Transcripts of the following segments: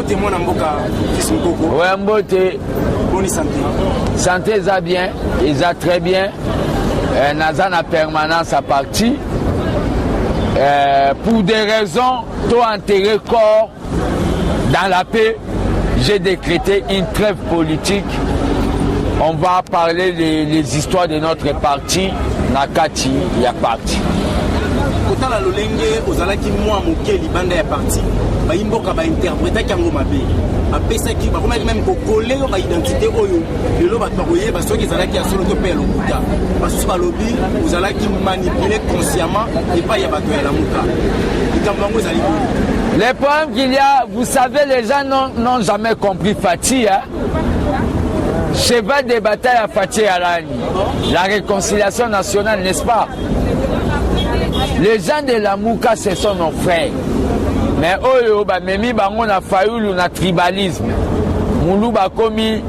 Mbote mon amboka fils Mukoko. Ouais, Mbote. Bonne santé. Santé ça bien, ils a très bien. Naza na permanence à partir. Pour des raisons, tout enterré corps dans la paix, j'ai décrété une trêve politique. On va parler des histoires de notre parti, Nakati, il y a parti. Quand la lolenge, aux alaki moi moké libanda ya parti, ba imboka ba interpréter kango mabe. Apesa ki ba même ko coller ba identité oyo. Lelo ba tokoye ba soki zalaki ya solo to pe lokuta. Ba susu ba lobby, aux alaki manipuler consciemment et pas ya ba to ya la muka. Ikambango zali. Les problèmes qu'il y a, vous savez, les gens n'ont jamais compris Fati, hein. Cheval des batailles à Fati Alani. La réconciliation nationale, n'est-ce pas? Les gens de la Mouka, ce sont nos frères. Mais oyo, memi bango na fayoulou na tribalisme. Moulou bakomi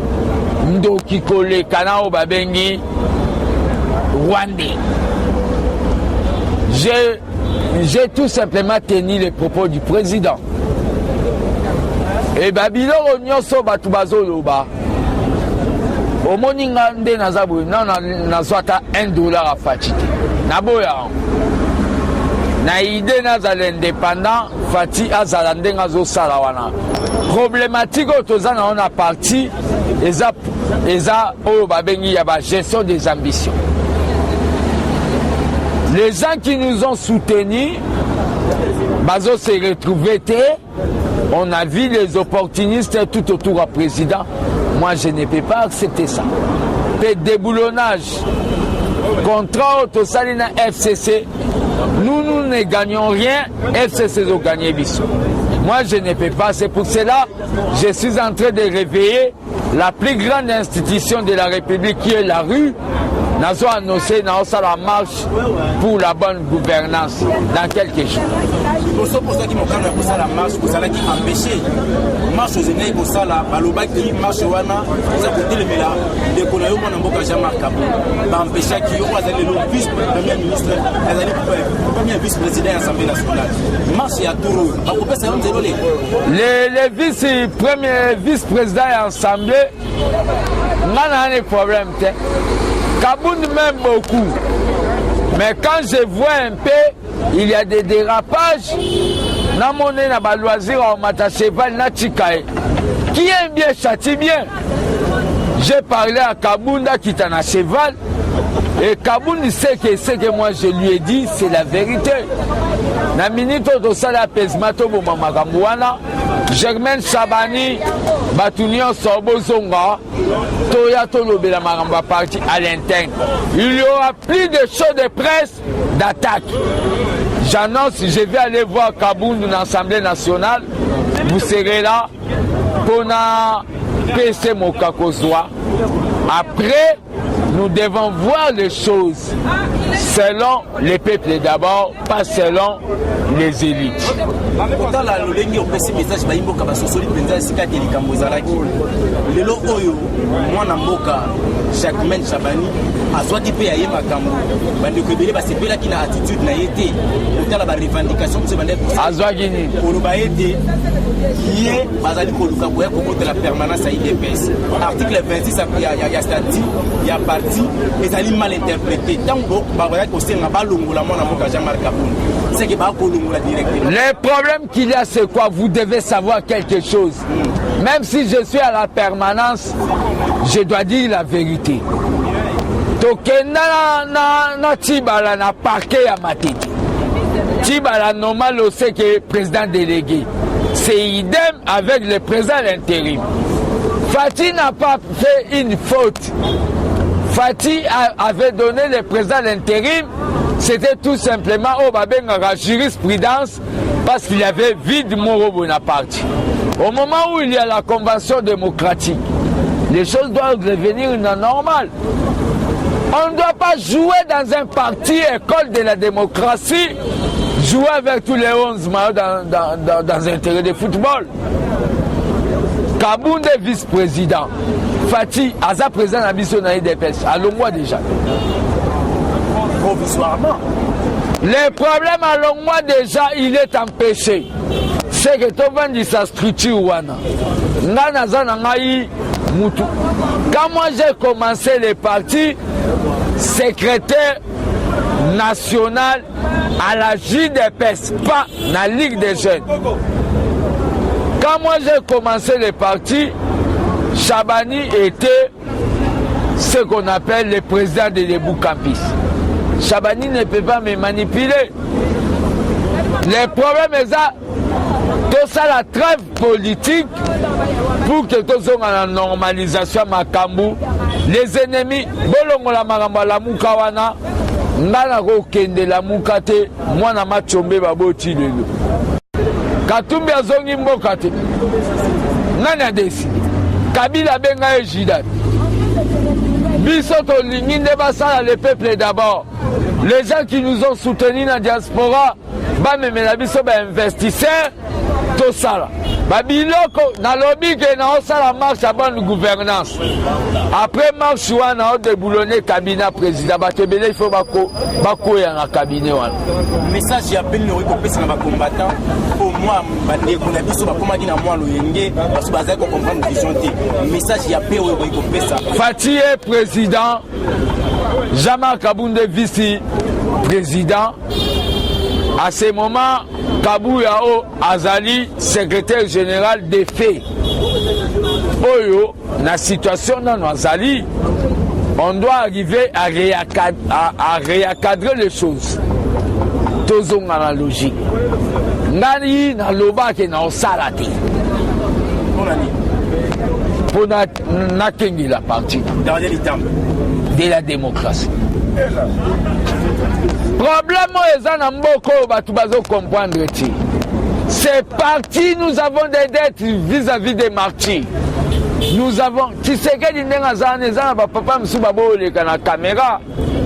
ndoki kole kana o babengi Rwandais. J'ai tout simplement tenu les propos du président. Et Babylon nyonso batu bazoloba. Au moninga nde nazabu na zwata $1 à Fati. Naboya. Na idée naza l'indépendant Fati azala ndenga zo sala wana. Problématique otozana on a parti eza o babengi ya ba gestion des ambitions. Les gens qui nous ont soutenus, bazo se retrouver, on a vu les opportunistes tout autour du président. Moi, je ne peux pas accepter ça. Le déboulonnage, contrat au Salina FCC, nous ne gagnons rien, FCC a gagné Bissot. Moi, je ne peux pas. C'est pour cela que je suis en train de réveiller la plus grande institution de la République qui est la rue. Nous avons annoncé la marche pour la bonne gouvernance dans quelques jours. Pour ça qui m'ont la marche, pour ça qui empêché marche aux aînés, pour ça la baloba qui marche wana, ça côté le méla, de Konayo Manamboka Jamar Kabou, empêché qui y aura le vice-premier ministre, premier vice-président de l'Assemblée nationale. Marche à Tourou, les vice-premiers vice-présidents de l'Assemblée, on a un problème. Kaboun m'aime beaucoup, mais quand je vois un peu, il y a des dérapages. Na monnaie na ba loisir au mata cheval na chikae. Qui aime bien châtie bien. J'ai parlé à Kabounda qui est un cheval et Kaboun sait que ce que moi je lui ai dit, c'est la vérité. Na minute to sala pesmato bo mamakamwana. Germaine Chabani, Batunion Sorbozonga, Toya Tolobela Maramba parti à l'interne. Il y aura plus de shows de presse d'attaque. J'annonce, je vais aller voir Kaboun dans l'Assemblée nationale. Vous serez là pour PC Mokakozwa. Après, nous devons voir les choses selon les peuples d'abord, pas selon les élites. Germaine Chabani a soit typé à Yemakambo, bande que belé c'est là qui a attitude na été autant la revendication c'est bande Azwagini Olubaete qui est bazali ko luka boya contre la permanence à IDPS. Article 26 il y a statut, il y a parti mais ali mal interprété. Tant que baboya ko senga balongola mona moka Jean-Marc Kaboun. C'est que ba ko longola directement. Le problème qu'il y a c'est quoi? Vous devez savoir quelque chose. Même si je suis à la permanence, je dois dire la vérité. Tokenda na Tibala na parquet à Matiti. Tibala normal c'est que président délégué. C'est idem avec le président intérim. Fati n'a pas fait une faute. Fati avait donné le président intérim. C'était tout simplement au Babenga jurisprudence parce qu'il y avait vide Moro Bonaparte. Au moment où il y a la convention démocratique, les choses doivent devenir normales. On ne doit pas jouer dans un parti école de la démocratie, jouer avec tous les 11 maillots dans un terrain de football. Kaboun est vice-président. Fati, Aza président de la mission d'IDPS. Allons-moi déjà. Provisoirement. Le problème, allons-moi déjà, il est empêché. c'est que tu vends sa structure wana. Quand moi j'ai commencé le parti, secrétaire national à la JDPS, pas la Ligue des Jeunes. Quand moi j'ai commencé le parti, Chabani était ce qu'on appelle le président de Debout Campus. Chabani ne peut pas me manipuler. Le problème est ça, tout ça la trêve politique pour que tout soit dans la normalisation Makambu. Les ennemis, bolongola maramba la mukawana, ngana ko kende la mukate, mwana machombe baboti lelo. Katumbi azongi mboka te. Nana desi. Kabila benga ejidat. Biso to lingi nde basala le peuple d'abord. Les gens qui nous ont soutenus dans la diaspora, ba memela biso ba investisseurs to sala. Ba biloko na lobby ke na osala marche à bonne gouvernance. Après marche wana o déboulonner cabinet président ba tebele il faut bako ya na cabinet wana. Message ya appel no ko pesa na ba combattant pour moi ba ndeko na biso ba komaki na moi loyenge parce que bazali ko comprendre vision te. Message ya appel ko pesa. Fati est président, Jean-Marc Kabunde vice-président. À ce moment, Kabou Yao Azali, secrétaire général des faits. Oyo, la situation dans Azali, on doit arriver à réaccadrer les choses. Tous ont la logique. Nani na loba ke na osalati. Pour na kengi la partie de la démocratie. Problème est en mboko batu bazo comprendre ti. C'est parti, nous avons des dettes vis-à-vis des martyrs. Nous avons tu sais que dinga zane zana ba papa msuba bole kana caméra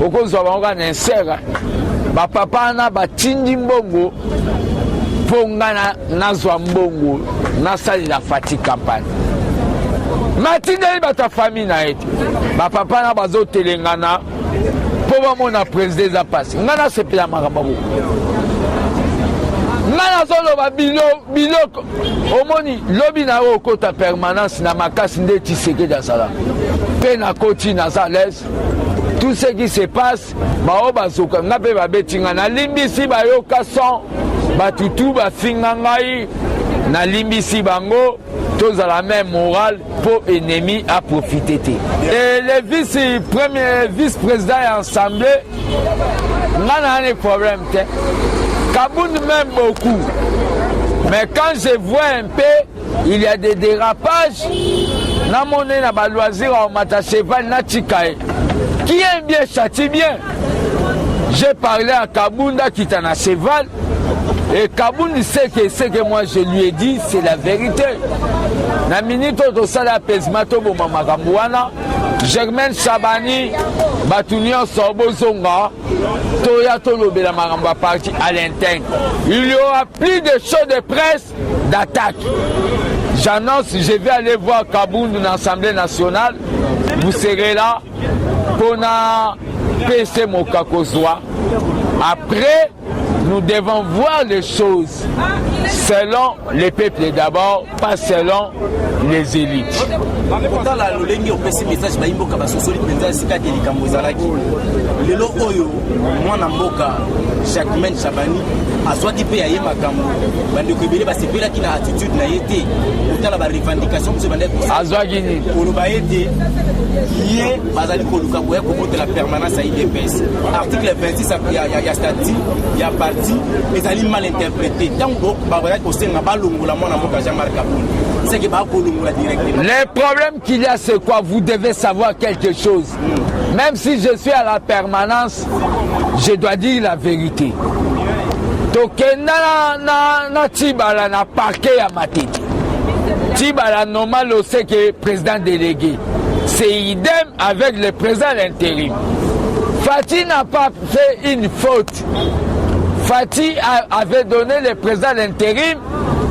okozo ba na insera. Ba papa na ba tindi mbongo pongana nazwa mbongo na sali la fati campagne. Matinda bata famille na ete. Ba papa na bazo telengana pour mon président za passe ngana sepela makababo ngana solo ba biloko omoni lobi na okota permanence na makasi nde tiseke da sala pe na koti na sales tout ce qui se passe ba obazoka ngape ba betinga na limbisi ba yoka son ba tutu ba finga ngai na limbisi bango tous à la même morale pour ennemi à profiter. Et le vice-président et assemblée, on a un problème. Kaboun m'aime beaucoup. Mais quand je vois un peu, il y a des dérapages. Na monnaie na ba loisir au matacheval na tikae. Qui aime bien châtie bien. J'ai parlé à Kabounda qui est en cheval. Et Kaboun sait que ce que moi je lui ai dit, c'est la vérité. Na minute to sala pesmato bo mamakamwana, Germaine Chabani, Batunio Sorbozonga, Toya Tolobela Maramba parti à l'interne. Il y aura plus de shows de presse d'attaque. J'annonce, je vais aller voir Kaboun dans l'Assemblée nationale. Vous serez là pour na PC Mokakozwa. Après, nous devons voir les choses selon les peuples d'abord, pas selon les élites. Pourtant, la lolengi au petit message ba imboka ba sosoli penza sika de likambo zalaki. Lelo oyo mwana mboka Jacquemaine Chabani azwaki pe ya yemakambo. Bande ko ebele ba sepela ki na attitude na yete. Pourtant la revendication monsieur bande azwaki ni. Oloba yete yé bazali ko luka boya ko monter la permanence à IDPS. Article 26 ya statut ya parti mais ali mal interprété. Donc babala ko senga balongola mwana mboka Jean-Marc Kabunda. C'est que ba ko longola directement. Le problème qu'il y a, c'est quoi? Vous devez savoir quelque chose. Même si je suis à la permanence, je dois dire la vérité. Tokenda na Tibala na parquet à Matiti. Tibala normal c'est que président délégué. C'est idem avec le président intérim. Fati n'a pas fait une faute. Fati avait donné le président intérim.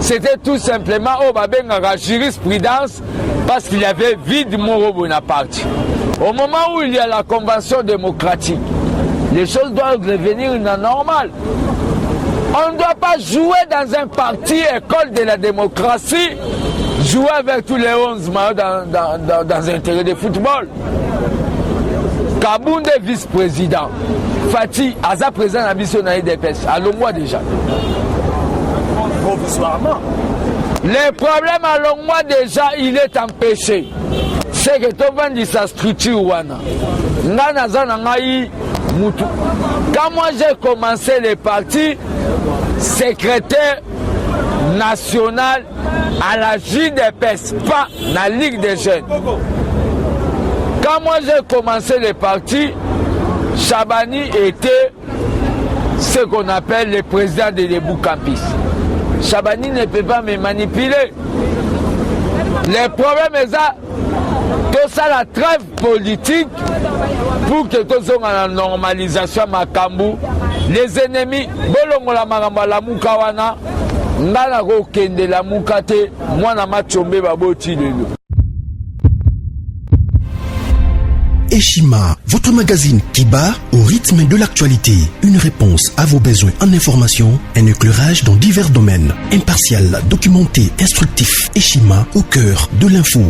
C'était tout simplement au Babengara jurisprudence parce qu'il y avait vide Moro Bonaparte. Au moment où il y a la convention démocratique, les choses doivent revenir normales. On ne doit pas jouer dans un parti école de la démocratie, jouer avec tous les 11 maillots dans un terrain de football. Kabound est vice-président. Fati, Aza président de la mission de l'IDPS. Allons-moi déjà. Provisoirement. Le problème à Longwa déjà, il est empêché. C'est que tu vends sa structure. Quand moi j'ai commencé le parti, secrétaire national à la JDPS, pas la Ligue des jeunes. Quand moi j'ai commencé le parti, Chabani était ce qu'on appelle le président de l'Ebou Campus. Chabani ne peut pas me manipuler. Le problème est ça, tout ça la trêve politique pour que tout soit en normalisation Makambu. Les ennemis, bolongola maramba la mukawana, ngana ko kende la mukate, mwana machombe baboti lelo. Eshima, votre magazine qui bat au rythme de l'actualité. Une réponse à vos besoins en information, un éclairage dans divers domaines. Impartial, documenté, instructif. Eshima au cœur de l'info.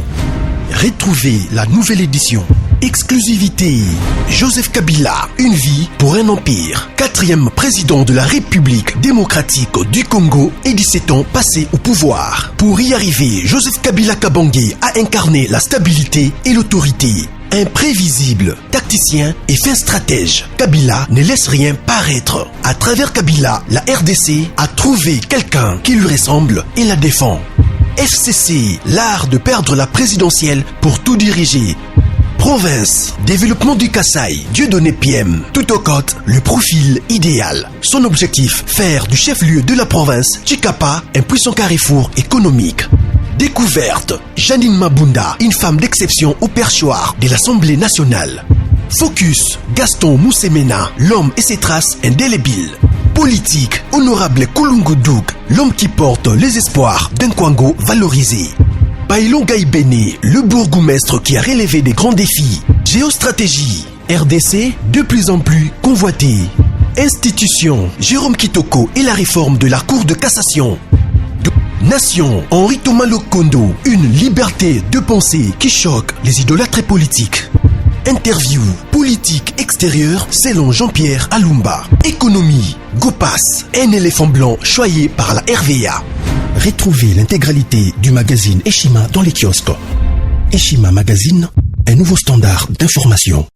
Retrouvez la nouvelle édition. Exclusivité. Joseph Kabila, une vie pour un empire. 4e président de la République démocratique du Congo et 17 ans passés au pouvoir. Pour y arriver, Joseph Kabila Kabange a incarné la stabilité et l'autorité. Imprévisible, tacticien et fin stratège, Kabila ne laisse rien paraître. À travers Kabila, la RDC a trouvé quelqu'un qui lui ressemble et la défend. FCC, l'art de perdre la présidentielle pour tout diriger. Province, développement du Kasaï, Dieudonné PM, tout au côte, le profil idéal. Son objectif, faire du chef-lieu de la province, Chikapa, un puissant carrefour économique. Découverte, Janine Mabunda, une femme d'exception au perchoir de l'Assemblée nationale. Focus, Gaston Moussemena, l'homme et ses traces indélébiles. Politique, honorable Kulungu Douk, l'homme qui porte les espoirs d'un Kwango valorisé. Bailon Gaïbene, le bourgmestre qui a relevé des grands défis. Géostratégie, RDC, de plus en plus convoité. Institution, Jérôme Kitoko et la réforme de la Cour de cassation. Nation, Henri Thomas Lokondo, une liberté de pensée qui choque les idolâtres politiques. Interview, politique extérieure selon Jean-Pierre Alumba. Économie, Gopas, un éléphant blanc choyé par la RVA. Retrouvez l'intégralité du magazine Eshima dans les kiosques. Eshima Magazine, un nouveau standard d'information.